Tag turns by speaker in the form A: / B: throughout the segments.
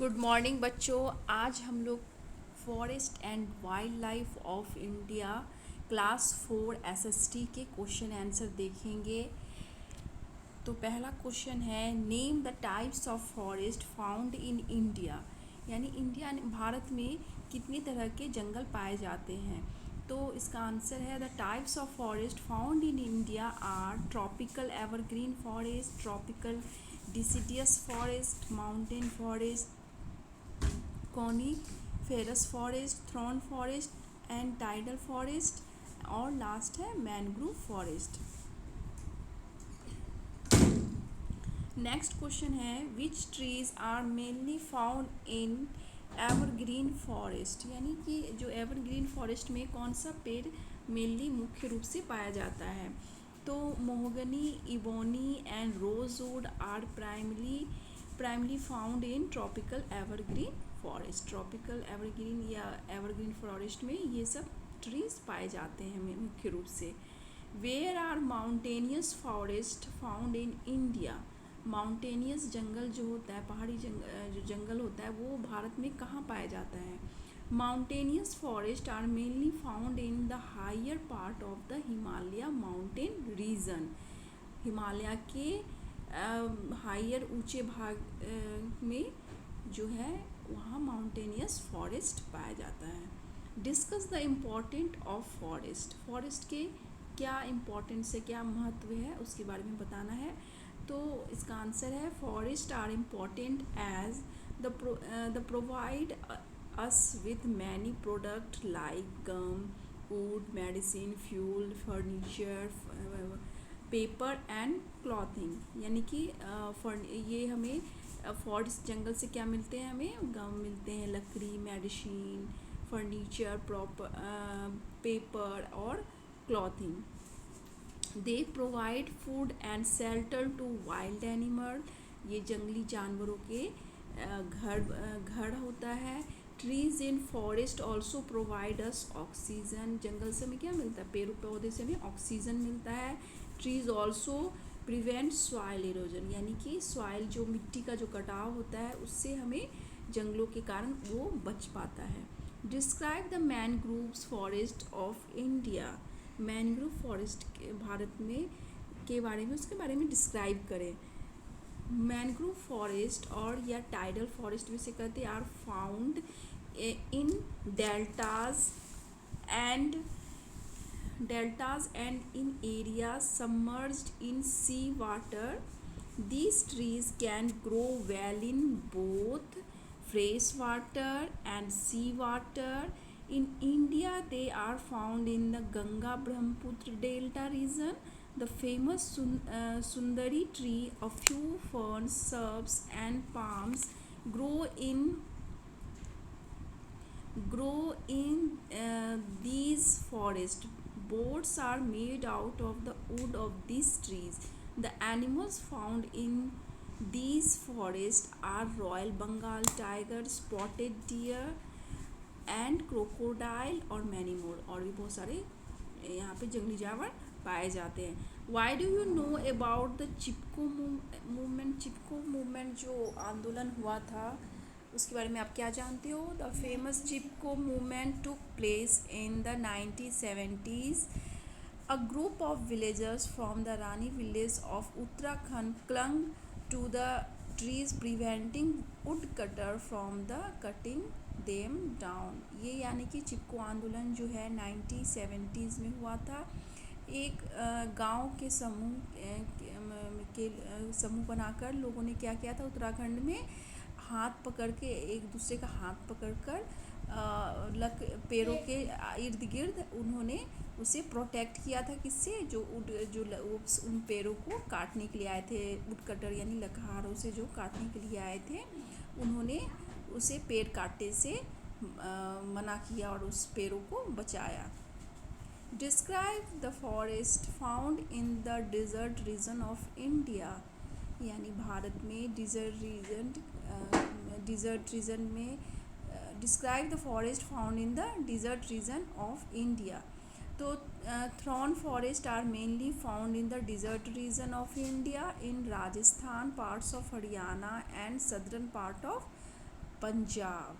A: Good morning बच्चों। आज हम लोग forest and wild life of India class 4 SST के क्वेश्चन आंसर देखेंगे। तो पहला क्वेश्चन है, name the types of forest found in India. यानी इंडिया भारत में कितनी तरह के जंगल पाए जाते हैं। तो इसका आंसर है, the types of forest found in India are tropical evergreen forest, tropical deciduous forest, mountain forest, coniferous forest, thorn forest and tidal forest, और लास्ट है मैनग्रोव फॉरेस्ट। नेक्स्ट क्वेश्चन है, which trees are mainly found in evergreen forest. यानी कि जो evergreen forest में कौन सा पेड़ मेनली मुख्य रूप से पाया जाता है। तो mahogany, ebony and rosewood are primarily found in tropical evergreen forest. Tropical evergreen या एवरग्रीन फॉरेस्ट में ये सब ट्रीज पाए जाते हैं मुख्य रूप से। Where are mountainous forest found in India. Mountainous जंगल जो होता है, पहाड़ी जो जंगल होता है, वो भारत में कहाँ पाया जाता है। Mountainous forest are mainly found in the higher part of the Himalaya mountain region. Himalaya के हायर ऊंचे भाग में जो है वहाँ माउंटेनियस फॉरेस्ट पाया जाता है। Discuss the important of forest. Forest के क्या इम्पोर्टेंस है, क्या महत्व है, उसके बारे में बताना है। तो इसका आंसर है, forest are important as the provide us with many product like gum, wood, medicine, fuel, furniture, paper and clothing. यानी कि ये हमें फॉरेस्ट जंगल से क्या मिलते हैं, हमें गम मिलते हैं, लकड़ी, मेडिसिन, फर्नीचर, पेपर और clothing. They provide food and shelter to wild animal. ये जंगली जानवरों के घर होता है। Trees in forest also provide us oxygen. जंगल से हमें क्या मिलता है, पेड़ पौधे से हमें ऑक्सीजन मिलता है। Trees also prevent soil erosion. यानी कि सॉइल जो मिट्टी का जो कटाव होता है उससे हमें जंगलों के कारण वो बच पाता है। Describe the mangroves forest of India. Mangrove forest के भारत में के बारे में, उसके बारे में डिस्क्राइब करें। मैनग्रोव फॉरेस्ट और या टाइडल फॉरेस्ट जिसे कहते हैं are found in and deltas and in areas submerged in sea water. These trees can grow well in both fresh water and sea water. In India, they are found in the Ganga Brahmaputra Delta region. The famous Sundari tree, a few ferns, shrubs, and palms grow in these forests. Boats are made out of the wood of these trees. The animals found in these forests are Royal Bengal tiger, spotted deer and crocodile और many more। और भी बहुत सारे यहाँ पे जंगली जानवर पाए जाते हैं। Why do you know about the Chipko movement. Chipko movement जो आंदोलन हुआ था उसके बारे में आप क्या जानते हो। The famous Chipko movement took place in the 1970s। A group of villagers from the Rani village of Uttarakhand clung to the trees preventing wood cutter from the cutting them down. ये यानी कि चिपको आंदोलन जो है 1970s में हुआ था। एक गांव के समूह बनाकर लोगों ने क्या किया था, उत्तराखंड में हाथ पकड़ के, एक दूसरे का हाथ पकड़कर पेड़ों के इर्द गिर्द उन्होंने उसे प्रोटेक्ट किया था। किससे, जो उन पेड़ों को काटने के लिए आए थे, वुड कटर यानी लकड़हारों से जो काटने के लिए आए थे, उन्होंने उसे पेड़ काटने से मना किया और उस पेड़ों को बचाया। Describe the forest found in the desert region of India. यानी भारत में डिजर्ट रीजन में describe the forest found in the desert region of India. तो thorn forest are mainly found in the desert region of India in Rajasthan, parts of Haryana and southern part of Punjab.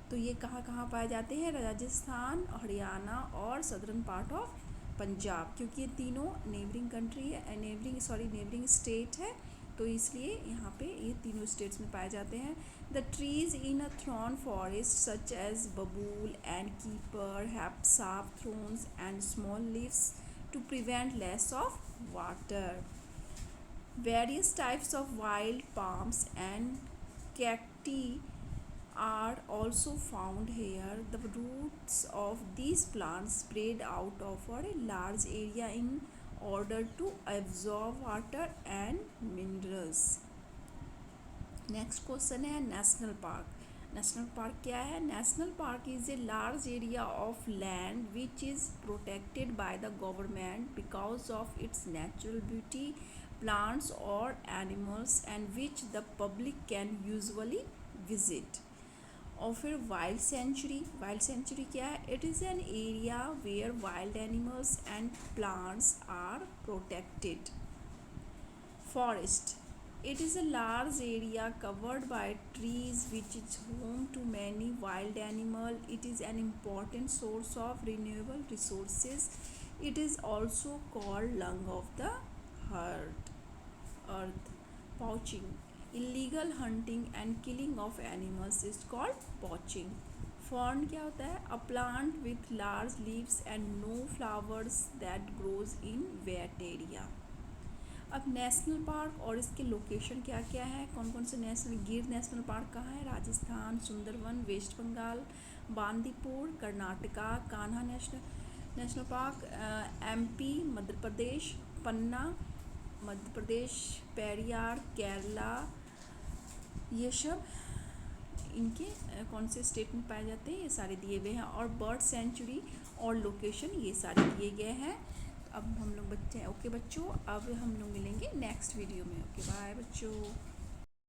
A: तो ये कहाँ कहाँ पाए जाते हैं? राजस्थान, हरियाणा और सदर्न पार्ट ऑफ पंजाब, क्योंकि ये तीनों नेबरिंग कंट्री है, नेबरिंग स्टेट है, तो इसलिए यहाँ पे ये तीनों स्टेट्स में पाए जाते हैं। The trees in a thorn forest such as babool and kikar have sharp thorns and small leaves to prevent loss of water. Various types of wild palms and cacti are also found here. The roots of these plants spread out over a large area in order to absorb water and minerals. Next question है national park. National park क्या है? National park is a large area of land which is protected by the government because of its natural beauty, plants और animals and which the public can usually visit. और फिर wild sanctuary. Wild sanctuary क्या है? It is an area where wild animals and plants are protected. Forest, it is a large area covered by trees which is home to many wild animals. It is an important source of renewable resources. It is also called lung of the earth. Poaching, illegal hunting and killing of animals is called poaching. Fern क्या होता है? A plant with large leaves and no flowers that grows in wet area. अब national park और इसके location क्या क्या है, कौन कौन से नेशनल? गिर नेशनल पार्क कहाँ है? Rajasthan. Sundarban West Bengal. Bandipur Karnataka. Kanha national park MP Madhya Pradesh. Panna Madhya Pradesh. Periyar Kerala. ये सब इनके कौन से स्टेट में पाए जाते हैं, ये सारे दिए हुए हैं। और बर्ड सेंचुरी और लोकेशन ये सारे दिए गए हैं। अब हम लोग बच्चे, ओके बच्चों, अब हम लोग मिलेंगे नेक्स्ट वीडियो में। ओके बाय बच्चों।